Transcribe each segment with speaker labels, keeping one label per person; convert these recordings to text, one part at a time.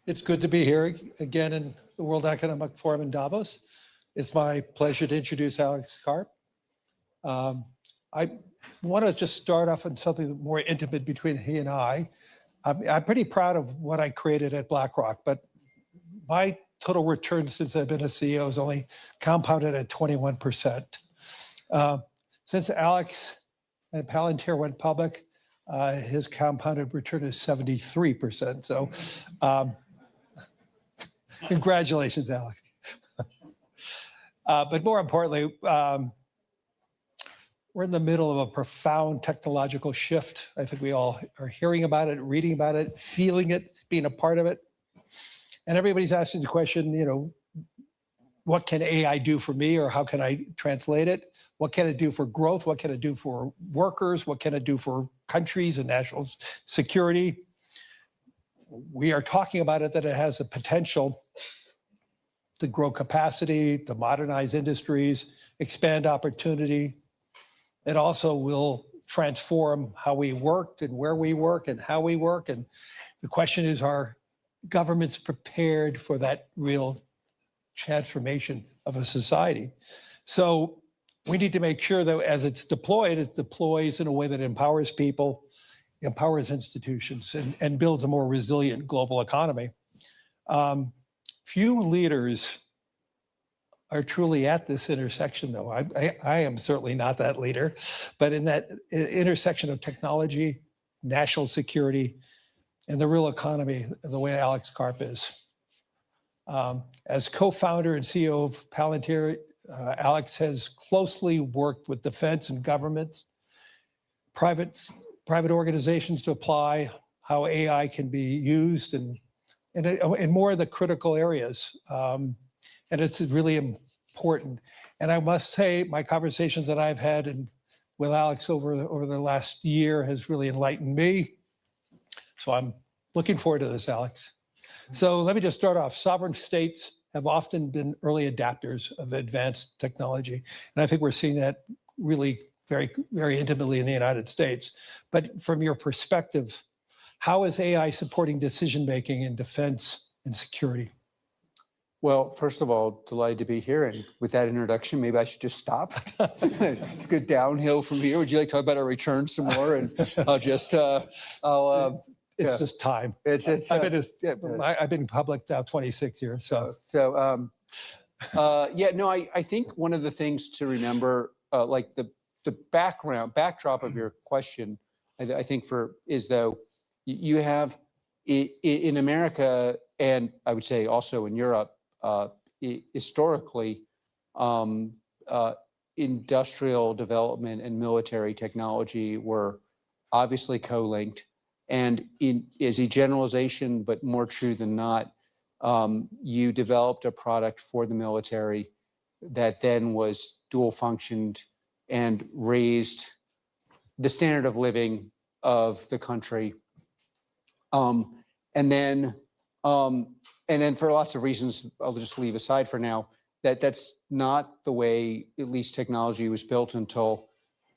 Speaker 1: It's good to be here again in the World Economic Forum in Davos. It's my pleasure to introduce Alex Karp. I want to just start off on something more intimate between he and I. I'm pretty proud of what I created at BlackRock, but my total return since I've been a CEO is only compounded at 21%. Since Alex and Palantir went public, his compounded return is 73%. So congratulations, Alex. But more importantly, we're in the middle of a profound technological shift. I think we all are hearing about it, reading about it, feeling it, being a part of it. And everybody's asking the question, you know, what can AI do for me, or how can I translate it? What can it do for growth? What can it do for workers? What can it do for countries and national security? We are talking about it, that it has the potential to grow capacity, to modernize industries, expand opportunity. It also will transform how we work and where we work and how we work. And the question is, are governments prepared for that real transformation of a society? So we need to make sure that as it deploys in a way that empowers people, empowers institutions, and builds a more resilient global economy. Few leaders are truly at this intersection, though. I am certainly not that leader, but in that intersection of technology, national security, and the real economy, the way Alex Karp is. As co-founder and CEO of Palantir, Alex has closely worked with defense and governments, private organizations to apply how AI can be used in more of the critical areas. And it's really important. And I must say, my conversations that I've had with Alex over the last year has really enlightened me. So I'm looking forward to this, Alex. So let me just start off. Sovereign states have often been early adapters of advanced technology. And I think we're seeing that really very, very intimately in the United States. But from your perspective, how is AI supporting decision-making in defense and security?
Speaker 2: Well, first of all, delighted to be here. And with that introduction, maybe I should just stop. It's good downhill from here. Would you like to talk about our returns some more? And I'll just,
Speaker 1: it's just time. I've been public now 26 years. So,
Speaker 2: I think one of the things to remember, like the backdrop of your question, I think is though you have in America, and I would say also in Europe, historically, industrial development and military technology were obviously co-linked. And is a generalization, but more true than not, you developed a product for the military that then was dual functioned and raised the standard of living of the country. And then for lots of reasons, I'll just leave aside for now, that's not the way at least technology was built until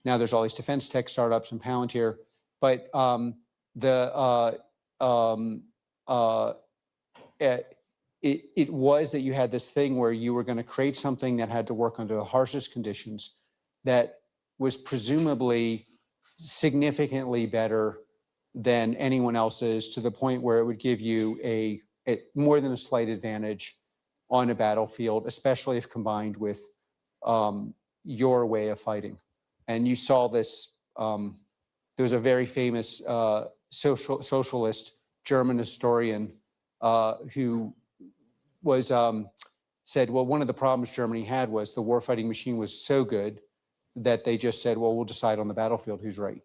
Speaker 2: now. There's all these defense tech startups and Palantir, but it was that you had this thing where you were going to create something that had to work under the harshest conditions that was presumably significantly better than anyone else's, to the point where it would give you a more than a slight advantage on a battlefield, especially if combined with your way of fighting. And you saw this, there was a very famous socialist German historian who was said, well, one of the problems Germany had was the warfighting machine was so good that they just said, well, we'll decide on the battlefield who's right.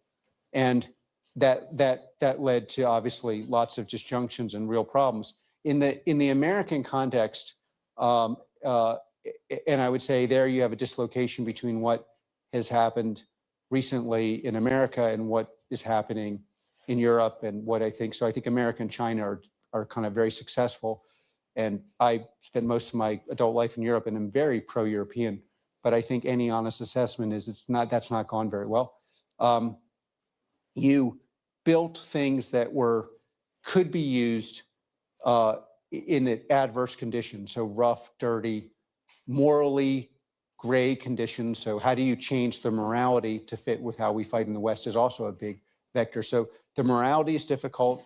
Speaker 2: And that led to obviously lots of disjunctions and real problems. In the American context, and I would say there you have a dislocation between what has happened recently in America and what is happening in Europe, and what I think. So I think America and China are kind of very successful. And I spent most of my adult life in Europe, and I'm very pro-European. But I think any honest assessment is that's not gone very well. You built things that could be used in adverse conditions, so rough, dirty, morally gray conditions. So how do you change the morality to fit with how we fight in the West is also a big vector. So the morality is difficult.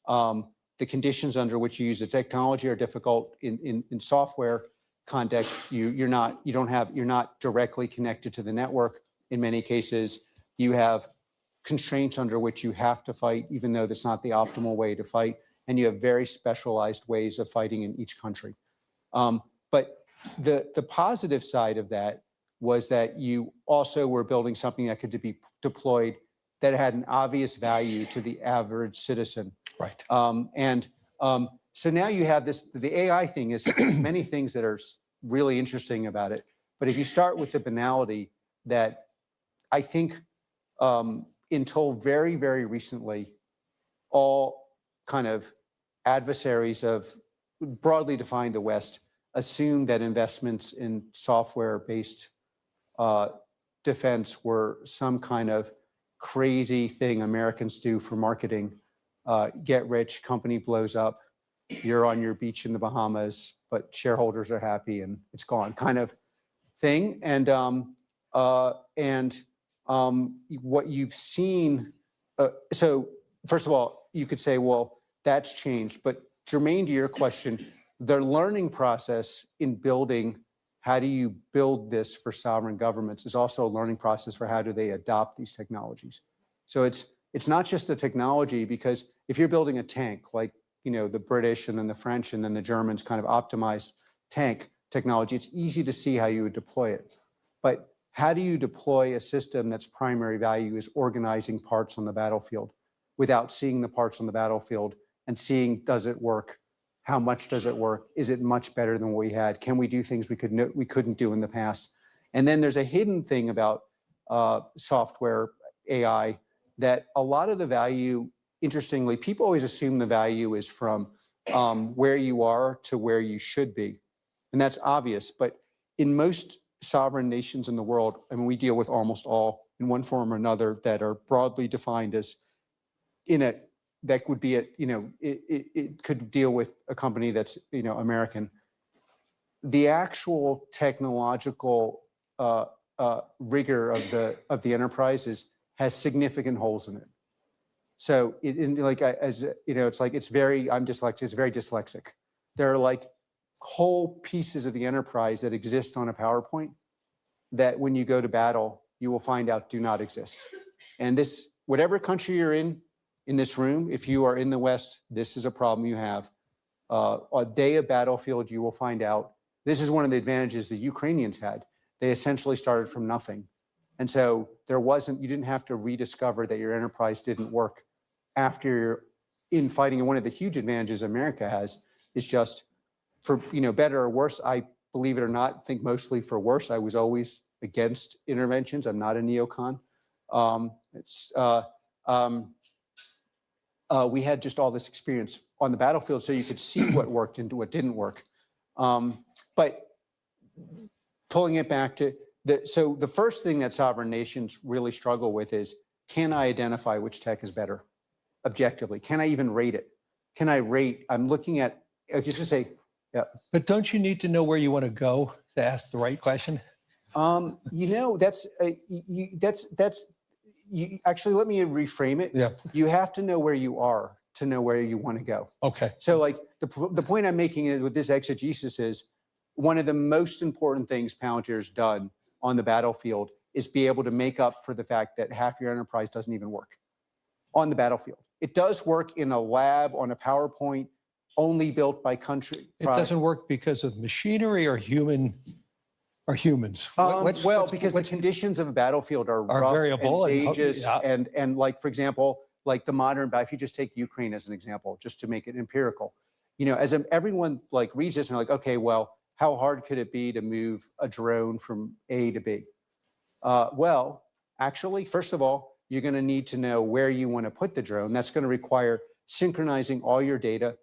Speaker 2: The conditions under which you use the technology are difficult. In software context, you're not directly connected to the network. In many cases, you have constraints under which you have to fight, even though that's not the optimal way to fight. And you have very specialized ways of fighting in each country. But the positive side of that was that you also were building something that could be deployed that had an obvious value to the average citizen.
Speaker 1: Right.
Speaker 2: So now you have this, the AI thing is many things that are really interesting about it. But if you start with the banality that I think until very, very recently, all kind of adversaries of broadly defined the West assumed that investments in software-based defense were some kind of crazy thing Americans do for marketing. Get rich, company blows up, you're on your beach in the Bahamas, but shareholders are happy and it's gone, kind of thing. And what you've seen, so first of all, you could say, well, that's changed. But germane to your question, the learning process in building, how do you build this for sovereign governments, is also a learning process for how do they adopt these technologies. So it's not just the technology, because if you're building a tank, like, you know, the British and then the French and then the Germans kind of optimized tank technology, it's easy to see how you would deploy it. But how do you deploy a system that's primary value is organizing parts on the battlefield without seeing the parts on the battlefield and seeing, does it work? How much does it work? Is it much better than what we had? Can we do things we couldn't do in the past? And then there's a hidden thing about software AI that a lot of the value, interestingly, people always assume the value is from where you are to where you should be. And that's obvious. But in most sovereign nations in the world, I mean, we deal with almost all in one form or another that are broadly defined as that would be it could deal with a company that's, American. The actual technological rigor of the enterprises has significant holes in it. So it's very dyslexic. There are like whole pieces of the enterprise that exist on a PowerPoint that when you go to battle, you will find out do not exist. And this, whatever country you're in this room, if you are in the West, this is a problem you have. A day of battlefield, you will find out. This is one of the advantages the Ukrainians had. they essentially started from nothing. And so you didn't have to rediscover that your enterprise didn't work after you're in fighting. And one of the huge advantages America has is just for, better or worse, I believe it or not, think mostly for worse. I was always against interventions. I'm not a neocon. We had just all this experience on the battlefield so you could see what worked and what didn't work. But pulling it back to, so the first thing that sovereign nations really struggle with is, can I identify which tech is better objectively? Can I even rate it? I'm looking at, just to say, yeah.
Speaker 1: But don't you need to know where you want to go to ask the right question?
Speaker 2: Actually, let me reframe it.
Speaker 1: Yeah.
Speaker 2: You have to know where you are to know where you want to go.
Speaker 1: Okay.
Speaker 2: So like the point I'm making is with this exegesis is one of the most important things Palantir's done on the battlefield is be able to make up for the fact that half your enterprise doesn't even work on the battlefield. It does work in a lab on a PowerPoint only built by country.
Speaker 1: It doesn't work because of machinery or humans.
Speaker 2: Because the conditions of a battlefield are rough
Speaker 1: variable
Speaker 2: and dangerous,
Speaker 1: yeah.
Speaker 2: and like, for example, like the modern, if you just take Ukraine as an example, just to make it empirical, everyone like reads this and they're like, okay, well, how hard could it be to move a drone from A to B? Well, actually, first of all, you're going to need to know where you want to put the drone. That's going to require synchronizing all your data.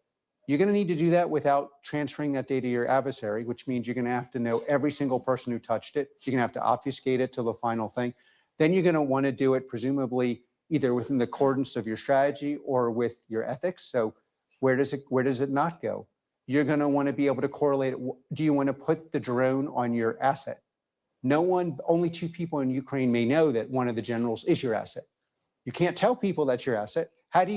Speaker 2: You're going to need to do that without transferring that data to your adversary, which means you're going to have to know every single person who touched it. You're going to have to obfuscate it to the final thing. Then you're going to want to do it presumably either within the accordance of your strategy or with your ethics. So where does it not go? You're going to want to be able to correlate it. Do you want to put the drone on your asset? Only 2 people in Ukraine may know that one of the generals is your asset. You can't tell people that's your asset. How do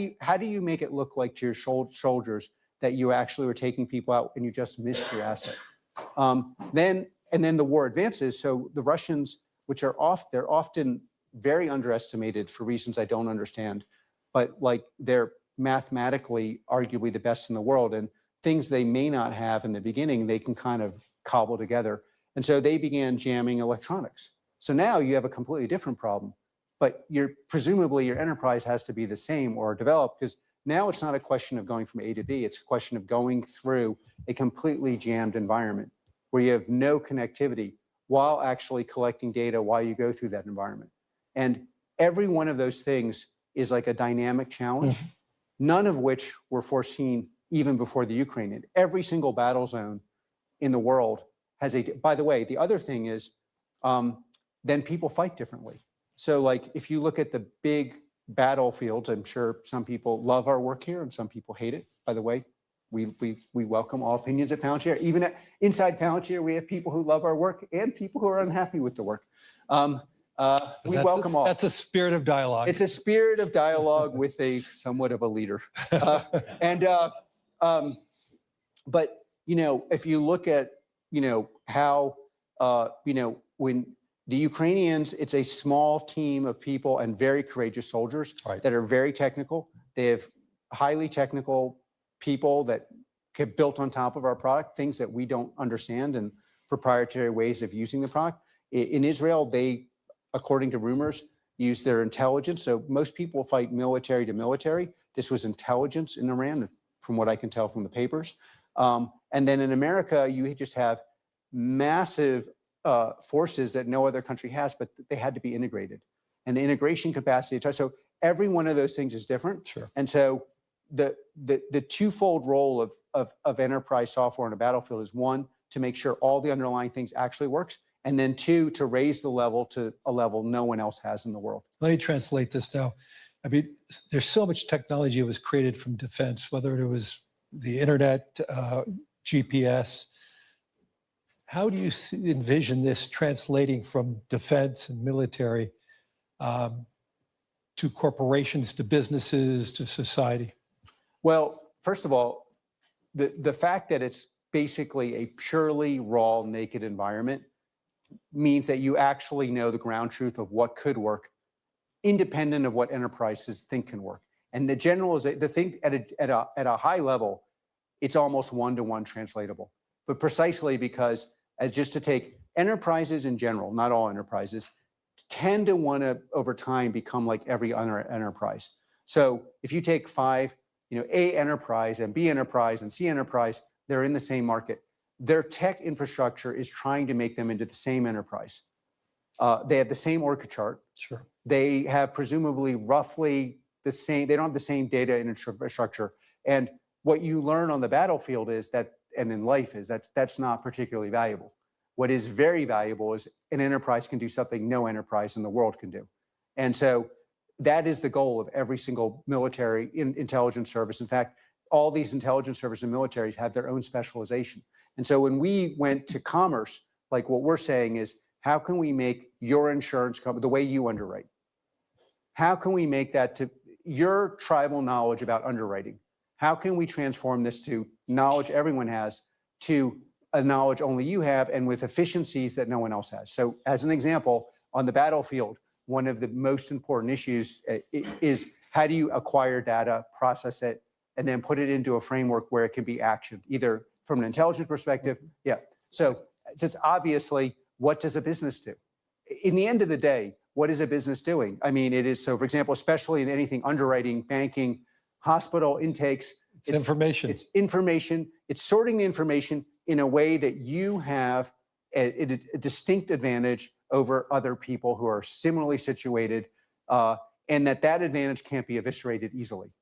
Speaker 2: you make it look like to your soldiers that you actually were taking people out and you just missed your asset? Then the war advances. So the Russians, which they're often very underestimated for reasons I don't understand, but like they're mathematically arguably the best in the world, and things they may not have in the beginning, they can kind of cobble together. And so they began jamming electronics. So now you have a completely different problem, but presumably your enterprise has to be the same or developed, because now it's not a question of going from A to B, it's a question of going through a completely jammed environment where you have no connectivity while actually collecting data while you go through that environment. And every one of those things is like a dynamic challenge, none of which were foreseen even before the Ukraine. And every single battle zone in the world has by the way, the other thing is, then people fight differently. So like, if you look at the big battlefields, I'm sure some people love our work here and some people hate it. By the way, we welcome all opinions at Palantir. Even inside Palantir, we have people who love our work and people who are unhappy with the work. We welcome all.
Speaker 1: That's a spirit of dialogue.
Speaker 2: It's a spirit of dialogue with a somewhat of a leader. But, if you look at, how, when the Ukrainians, it's a small team of people and very courageous soldiers that are very technical. They have highly technical people that get built on top of our product, things that we don't understand and proprietary ways of using the product. In Israel, they, according to rumors, use their intelligence. So most people fight military to military. This was intelligence in Iran, from what I can tell from the papers. And then in America, you just have massive forces that no other country has, but they had to be integrated. And the integration capacity, so every one of those things is different.
Speaker 1: Sure.
Speaker 2: And so the twofold role of enterprise software on a battlefield is, one, to make sure all the underlying things actually works, and then two, to raise the level to a level no one else has in the world.
Speaker 1: Let me translate this now. I mean, there's so much technology that was created from defense, whether it was the internet, GPS. How do you envision this translating from defense and military to corporations, to businesses, to society?
Speaker 2: Well, first of all, the fact that it's basically a purely raw, naked environment means that you actually know the ground truth of what could work, independent of what enterprises think can work. And the thing at a high level, it's almost one-to-one translatable. But precisely because, as just to take enterprises in general, not all enterprises, tend to want to, over time, become like every other enterprise. So if you take 5, A enterprise and B enterprise and C enterprise, they're in the same market. Their tech infrastructure is trying to make them into the same enterprise. They have the same org chart.
Speaker 1: Sure.
Speaker 2: They have presumably roughly the same, they don't have the same data infrastructure. And what you learn on the battlefield is that, and in life is that's not particularly valuable. What is very valuable is an enterprise can do something no enterprise in the world can do. And so that is the goal of every single military intelligence service. In fact, all these intelligence services and militaries have their own specialization. And so when we went to commerce, like what we're saying is, how can we make your insurance company, the way you underwrite, how can we make that to your tribal knowledge about underwriting? How can we transform this to knowledge everyone has to a knowledge only you have and with efficiencies that no one else has? So as an example, on the battlefield, one of the most important issues is how do you acquire data, process it, and then put it into a framework where it can be actioned, either from an intelligence perspective. Yeah. So just obviously, what does a business do? In the end of the day, what is a business doing? I mean, it is, so for example, especially in anything underwriting, banking, hospital intakes.
Speaker 1: It's information.
Speaker 2: It's information. It's sorting the information in a way that you have a distinct advantage over other people who are similarly situated, and that advantage can't be eviscerated easily.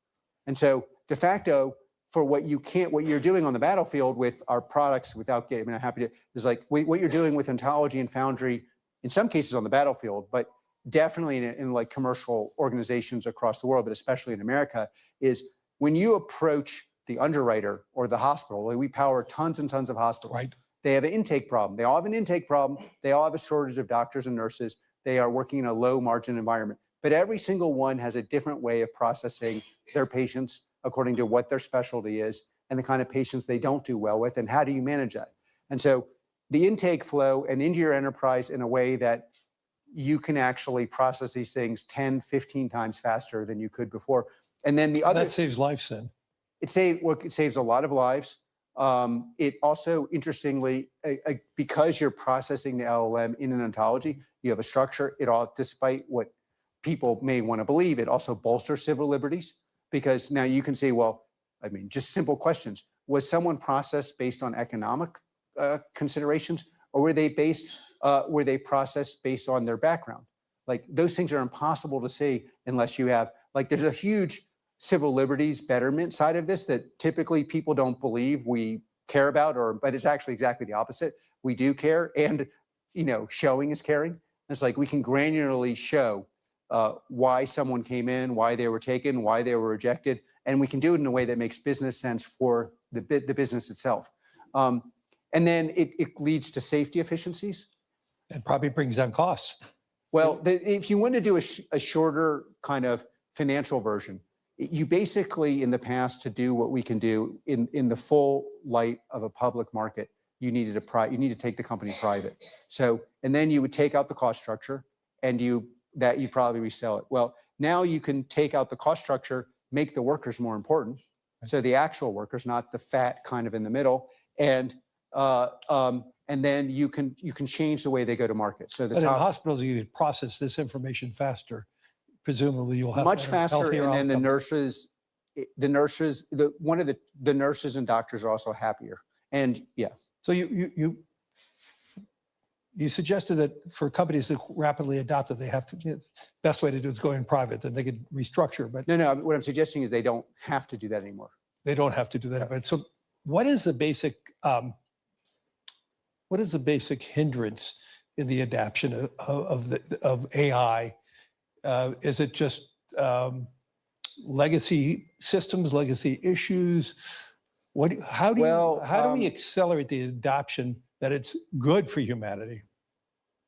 Speaker 2: And so de facto, for what you're doing on the battlefield with our products, without getting, I'm happy to, is like what you're doing with ontology and foundry, in some cases on the battlefield, but definitely in like commercial organizations across the world, but especially in America, is when you approach the underwriter or the hospital, like we power tons and tons of hospitals.
Speaker 1: Right.
Speaker 2: They have an intake problem. They all have an intake problem. They all have a shortage of doctors and nurses. They are working in a low margin environment, but every single one has a different way of processing their patients according to what their specialty is and the kind of patients they don't do well with, and how do you manage that? And so the intake flow and into your enterprise in a way that you can actually process these things 10, 15 times faster than you could before. And then the other—
Speaker 1: That saves lives then.
Speaker 2: It saves a lot of lives. It also, interestingly, because you're processing the LLM in an ontology, you have a structure. It all, despite what people may want to believe, it also bolsters civil liberties, because now you can say, well, I mean, just simple questions. Was someone processed based on economic considerations, or were they processed based on their background? Like, those things are impossible to see unless you have, like, there's a huge civil liberties betterment side of this that typically people don't believe we care about, but it's actually exactly the opposite. We do care, and showing is caring. It's like we can granularly show why someone came in, why they were taken, why they were rejected, and we can do it in a way that makes business sense for the business itself. And then it leads to safety efficiencies.
Speaker 1: And probably brings down costs.
Speaker 2: Well, if you want to do a shorter kind of financial version, you basically, in the past, to do what we can do in the full light of a public market, you need to take the company private. So, and then you would take out the cost structure, and you probably resell it. Well, now you can take out the cost structure, make the workers more important. So the actual workers, not the fat kind of in the middle, and then you can change the way they go to market. So
Speaker 1: But in hospitals, you could process this information faster. Presumably, you'll have
Speaker 2: much faster, and then the
Speaker 1: outcomes.
Speaker 2: nurses, the nurses and doctors are also happier. And yeah.
Speaker 1: So you suggested that for companies to rapidly adopt it, they have to, the best way to do it is go in private, then they could restructure. But
Speaker 2: No, what I'm suggesting is they don't have to do that anymore.
Speaker 1: They don't have to do that. Right. But so what is the basic hindrance in the adoption of AI? Is it just legacy systems, legacy issues? How do we accelerate the adoption that it's good for humanity?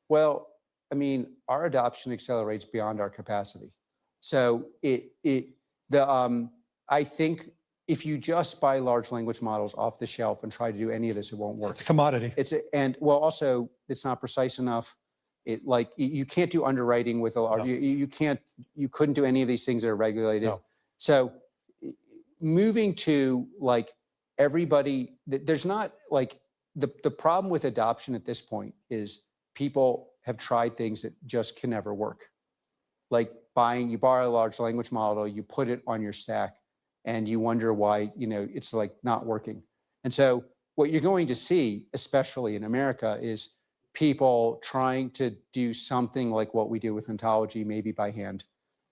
Speaker 2: Well, I mean, our adoption accelerates beyond our capacity. So I think if you just buy large language models off the shelf and try to do any of this, it won't work.
Speaker 1: It's a commodity.
Speaker 2: Also, it's not precise enough. You can't do underwriting with a large, no. You couldn't do any of these things that are regulated. No. So moving to like everybody, there's not like the problem with adoption at this point is people have tried things that just can never work. Like you borrow a large language model, you put it on your stack, and you wonder why, it's like not working. And so what you're going to see, especially in America, is people trying to do something like what we do with ontology, maybe by hand.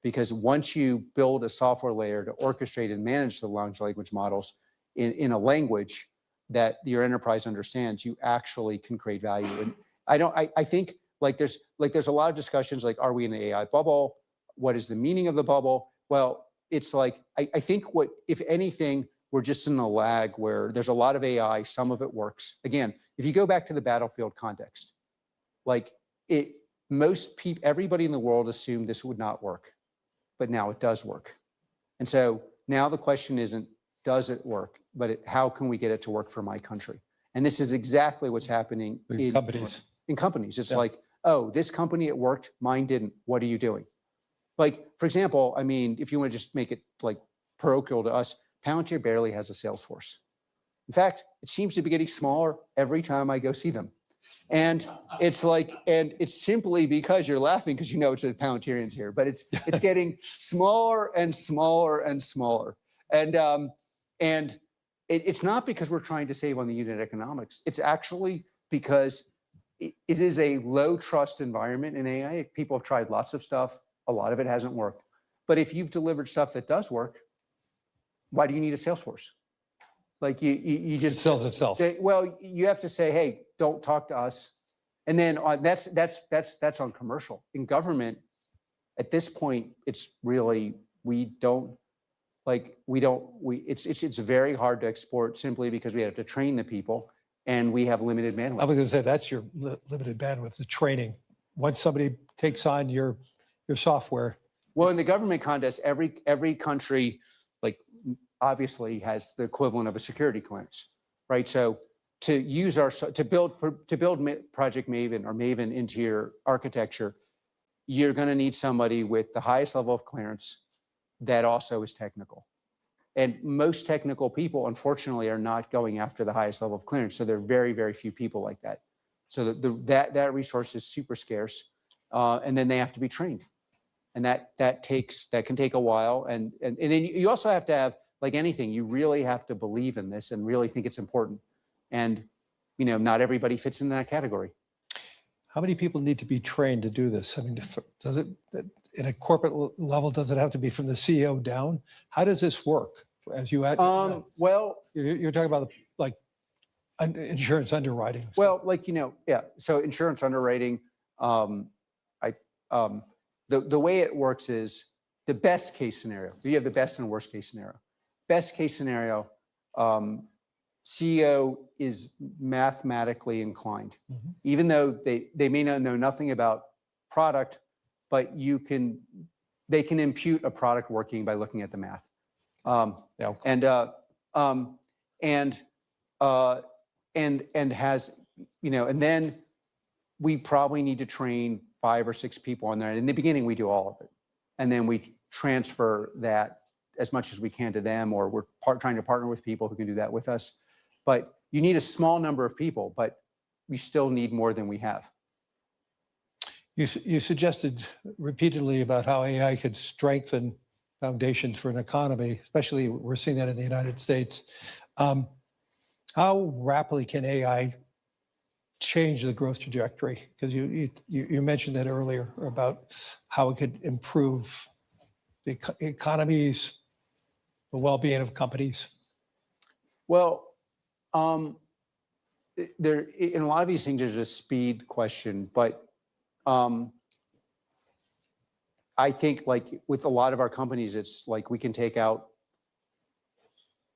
Speaker 2: Because once you build a software layer to orchestrate and manage the large language models in a language that your enterprise understands, you actually can create value. And I think there's a lot of discussions like, are we in an AI bubble? What is the meaning of the bubble? Well, it's like, I think if anything, we're just in a lag where there's a lot of AI, some of it works. Again, if you go back to the battlefield context, everybody in the world assumed this would not work, but now it does work. And so now the question isn't, does it work, but how can we get it to work for my country? And this is exactly what's happening in companies. It's like, oh, this company, it worked, mine didn't. What are you doing? Like, for example, I mean, if you want to just make it like parochial to us, Palantir barely has a sales force. In fact, it seems to be getting smaller every time I go see them. And it's like, and it's simply because you're laughing because you know it's the Palantirians here, but it's getting smaller and smaller and smaller. And it's not because we're trying to save on the unit economics. It's actually because it is a low trust environment in AI. People have tried lots of stuff. A lot of it hasn't worked. But if you've delivered stuff that does work, why do you need a sales force? Like you just,
Speaker 1: it sells itself.
Speaker 2: Well, you have to say, hey, don't talk to us. And then that's on commercial. In government, at this point, it's really, it's very hard to export simply because we have to train the people and we have limited bandwidth.
Speaker 1: I was going to say that's your limited bandwidth, the training. Once somebody takes on your software.
Speaker 2: Well, in the government context, every country, obviously has the equivalent of a security clearance, right? So to build Project Maven or Maven into your architecture, you're going to need somebody with the highest level of clearance that also is technical. And most technical people, unfortunately, are not going after the highest level of clearance. So there are very, very few people like that. So that resource is super scarce, and then they have to be trained, and that can take a while. And then you also have to have, like anything, you really have to believe in this and really think it's important. And not everybody fits in that category.
Speaker 1: How many people need to be trained to do this? I mean, does it, in a corporate level, does it have to be from the CEO down? How does this work? As you add,
Speaker 2: well,
Speaker 1: you're talking about like insurance underwriting.
Speaker 2: Well, yeah. So insurance underwriting, the way it works is the best case scenario. You have the best and worst case scenario. Best case scenario, CEO is mathematically inclined, even though they may not know nothing about product, but they can impute a product working by looking at the math. And has, and then we probably need to train 5 or 6 people on there. In the beginning, we do all of it, and then we transfer that as much as we can to them, or we're trying to partner with people who can do that with us. But you need a small number of people, but we still need more than we have.
Speaker 1: You suggested repeatedly about how AI could strengthen foundations for an economy, especially we're seeing that in the United States. How rapidly can AI change the growth trajectory? Because you mentioned that earlier about how it could improve the economies, the well-being of companies.
Speaker 2: Well, there in a lot of these things, there's a speed question, but I think with a lot of our companies, it's like we can take out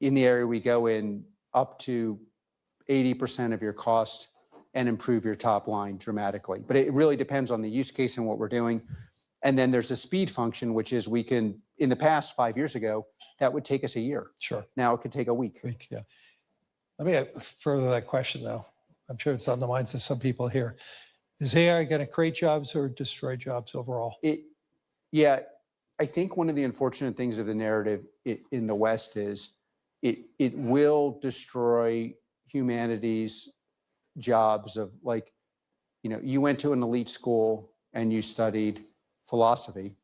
Speaker 2: in the area we go in up to 80% of your cost and improve your top line dramatically. But it really depends on the use case and what we're doing. And then there's a speed function, which is we can, in the past 5 years ago, that would take us a year.
Speaker 1: Sure.
Speaker 2: Now it could take a week.
Speaker 1: Yeah. Let me further that question though. I'm sure it's on the minds of some people here. Is AI going to create jobs or destroy jobs overall?
Speaker 2: Yeah, I think one of the unfortunate things of the narrative in the West is it will destroy humanity's jobs of you went to an elite school and you studied philosophy,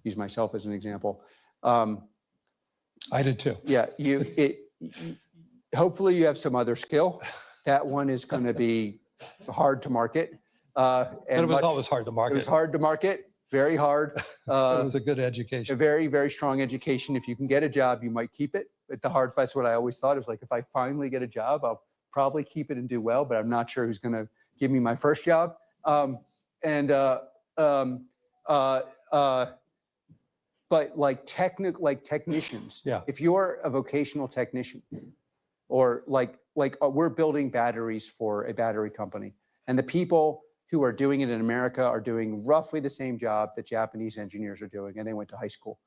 Speaker 2: use myself as an example.
Speaker 1: I did too.
Speaker 2: Yeah, hopefully you have some other skill. That one is going to be hard to market.
Speaker 1: But it was always hard to
Speaker 2: It
Speaker 1: market.
Speaker 2: was hard to market, very hard.
Speaker 1: It was a good education.
Speaker 2: A very, very strong education. If you can get a job, you might keep it. But that's what I always thought. It was like, if I finally get a job, I'll probably keep it and do well, but I'm not sure who's going to give me my first job. But like technicians,
Speaker 1: Yeah.
Speaker 2: if you're a vocational technician, or we're building batteries for a battery company, and the people who are doing it in America are doing roughly the same job that Japanese engineers are doing, and they went to high school.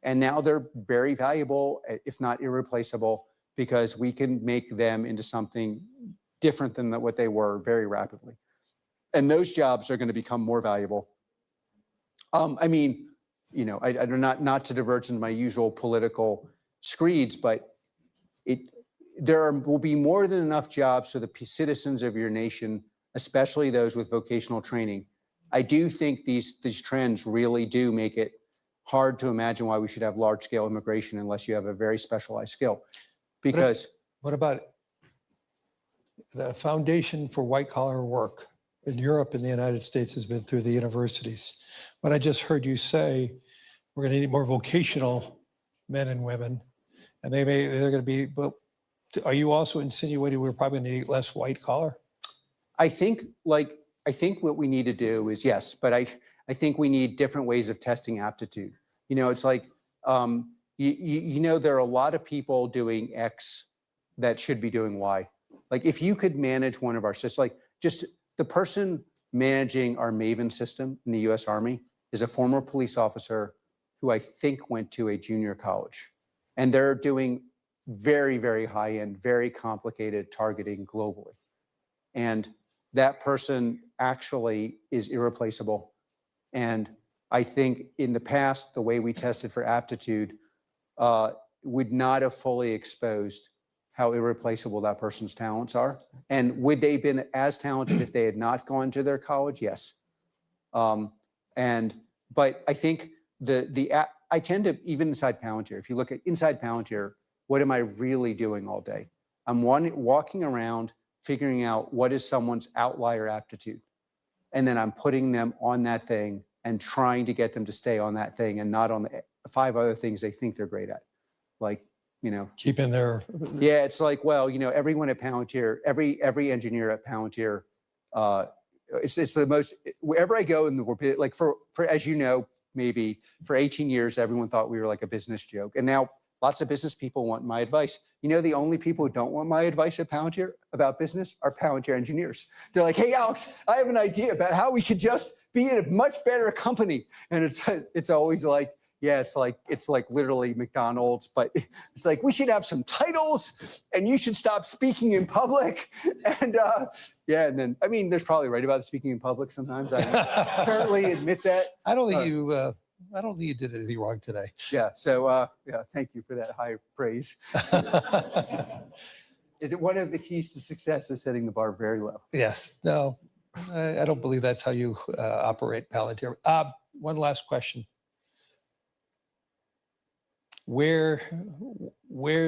Speaker 2: And now they're very valuable, if not irreplaceable, because we can make them into something different than what they were very rapidly. And those jobs are going to become more valuable. I mean, I do not to diverge into my usual political screeds, but there will be more than enough jobs for the citizens of your nation, especially those with vocational training. I do think these trends really do make it hard to imagine why we should have large-scale immigration unless you have a very specialized skill. Because
Speaker 1: what about the foundation for white-collar work in Europe and the United States has been through the universities? What I just heard you say, we're going to need more vocational men and women, and they're going to be. But are you also insinuating we're probably going to need less white-collar?
Speaker 2: I think what we need to do is, yes, but I think we need different ways of testing aptitude. It's like, there are a lot of people doing X that should be doing Y. Like if you could manage one of our systems, like just the person managing our Maven system in the US Army is a former police officer who I think went to a junior college. And they're doing very, very high-end, very complicated targeting globally. And that person actually is irreplaceable. And I think in the past, the way we tested for aptitude would not have fully exposed how irreplaceable that person's talents are. And would they have been as talented if they had not gone to their college? Yes. But I think I tend to, even inside Palantir, if you look at inside Palantir, what am I really doing all day? I'm walking around, figuring out what is someone's outlier aptitude. And then I'm putting them on that thing and trying to get them to stay on that thing and not on the 5 other things they think they're great at. Like,
Speaker 1: keeping their.
Speaker 2: Yeah, it's like, well, everyone at Palantir, every engineer at Palantir, it's the most, wherever I go in the world, like for as you know, maybe for 18 years, everyone thought we were like a business joke. And now lots of business people want my advice. The only people who don't want my advice at Palantir about business are Palantir engineers. They're like, hey, Alex, I have an idea about how we could just be in a much better company. And it's always like, yeah, it's like literally McDonald's, but it's like, we should have some titles and you should stop speaking in public. And and then, I mean, there's probably right about speaking in public sometimes. I certainly admit that.
Speaker 1: I don't think you did anything wrong today.
Speaker 2: Yeah. So thank you for that high praise. One of the keys to success is setting the bar very low.
Speaker 1: Yes. No, I don't believe that's how you operate Palantir. One last question. Where will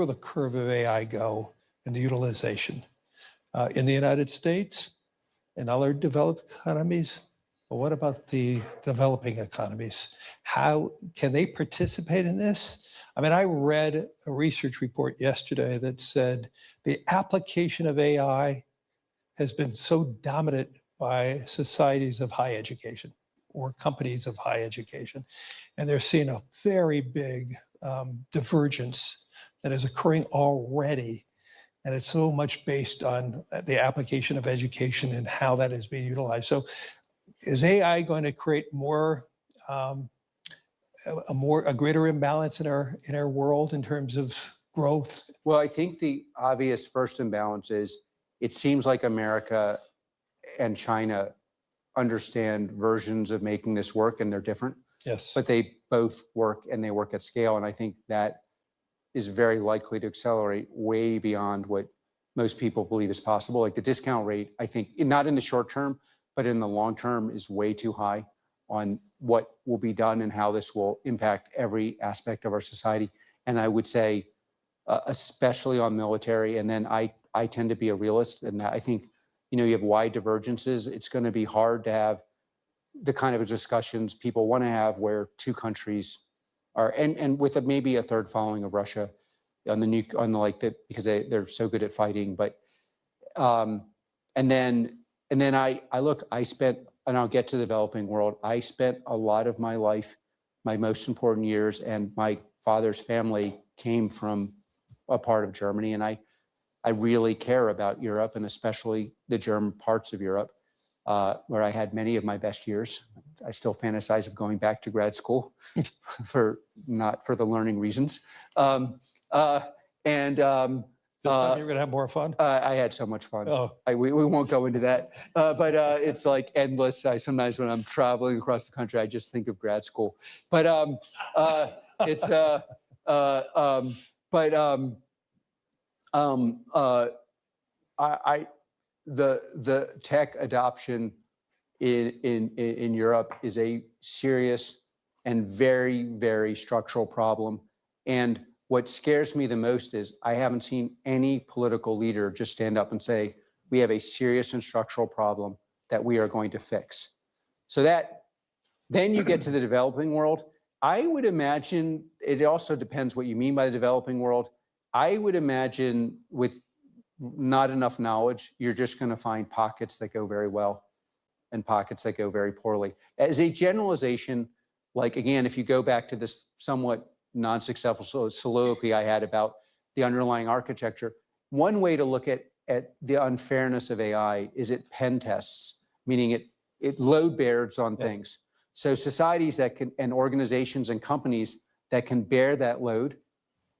Speaker 1: the curve of AI go in the utilization? In the United States and other developed economies? But what about the developing economies? How can they participate in this? I mean, I read a research report yesterday that said the application of AI has been so dominant by societies of high education or companies of high education. And they're seeing a very big divergence that is occurring already. And it's so much based on the application of education and how that is being utilized. So is AI going to create a greater imbalance in our world in terms of growth?
Speaker 2: Well, I think the obvious first imbalance is it seems like America and China understand versions of making this work, and they're different.
Speaker 1: Yes.
Speaker 2: But they both work, and they work at scale. And I think that is very likely to accelerate way beyond what most people believe is possible. Like the discount rate, I think, not in the short term, but in the long term is way too high on what will be done and how this will impact every aspect of our society. And I would say, especially on military. And then I tend to be a realist, and I think, you have wide divergences. It's going to be hard to have the kind of discussions people want to have where two countries are, and with maybe a third following of Russia on the because they're so good at fighting. But and then I spent, and I'll get to the developing world. I spent a lot of my life, my most important years, and my father's family came from a part of Germany, and I really care about Europe, and especially the German parts of Europe, where I had many of my best years. I still fantasize of going back to grad school, not for the learning reasons.
Speaker 1: This time you're going to have more fun?
Speaker 2: I had so much fun.
Speaker 1: Oh.
Speaker 2: We won't go into that, but it's like endless. Sometimes when I'm traveling across the country, I just think of grad school. But it's the tech adoption in Europe is a serious and very, very structural problem. And what scares me the most is I haven't seen any political leader just stand up and say, we have a serious and structural problem that we are going to fix. So then you get to the developing world. I would imagine, it also depends what you mean by the developing world. I would imagine with not enough knowledge, you're just going to find pockets that go very well and pockets that go very poorly. As a generalization, like again, if you go back to this somewhat non-successful soliloquy I had about the underlying architecture, one way to look at the unfairness of AI is it pen tests, meaning it load bears on things. So societies that can, and organizations and companies that can bear that load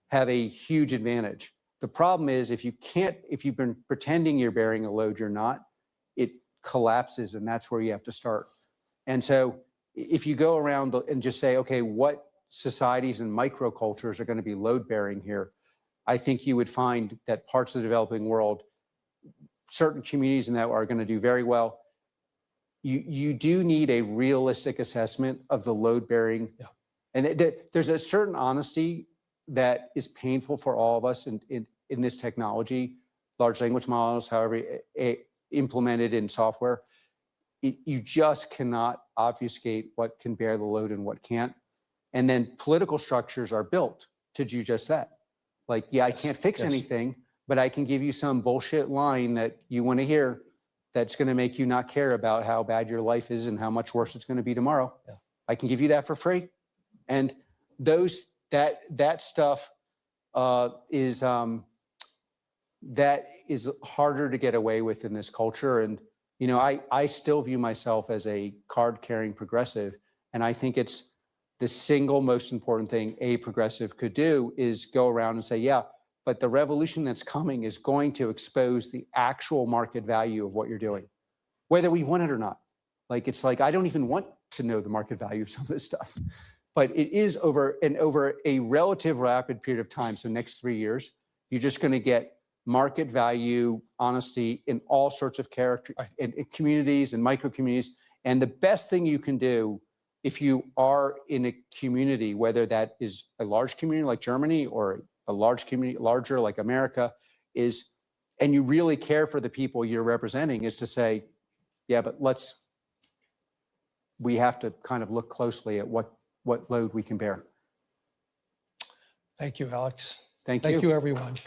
Speaker 2: have a huge advantage. The problem is if you've been pretending you're bearing a load you're not, it collapses, and that's where you have to start. And so if you go around and just say, okay, what societies and microcultures are going to be load bearing here, I think you would find that parts of the developing world, certain communities in that are going to do very well. You do need a realistic assessment of the load bearing. Yeah. And there's a certain honesty that is painful for all of us in this technology, large language models, however implemented in software. You just cannot obfuscate what can bear the load and what can't. And then political structures are built to do just that. Like, yeah, I can't fix anything, but I can give you some bullshit line that you want to hear that's going to make you not care about how bad your life is and how much worse it's going to be tomorrow. Yeah. I can give you that for free. And that stuff is harder to get away with in this culture. And I still view myself as a card-carrying progressive, and I think it's the single most important thing a progressive could do is go around and say, yeah, but the revolution that's coming is going to expose the actual market value of what you're doing, whether we want it or not. Like, it's like, I don't even want to know the market value of some of this stuff, but it is over a relative rapid period of time. So next 3 years, you're just going to get market value, honesty in all sorts of character in communities and micro communities. And the best thing you can do if you are in a community, whether that is a large community like Germany or a large community, larger like America, and you really care for the people you're representing, is to say, yeah, but we have to kind of look closely at what load we can bear.
Speaker 1: Thank you, Alex.
Speaker 2: Thank you.
Speaker 1: Thank you, everyone.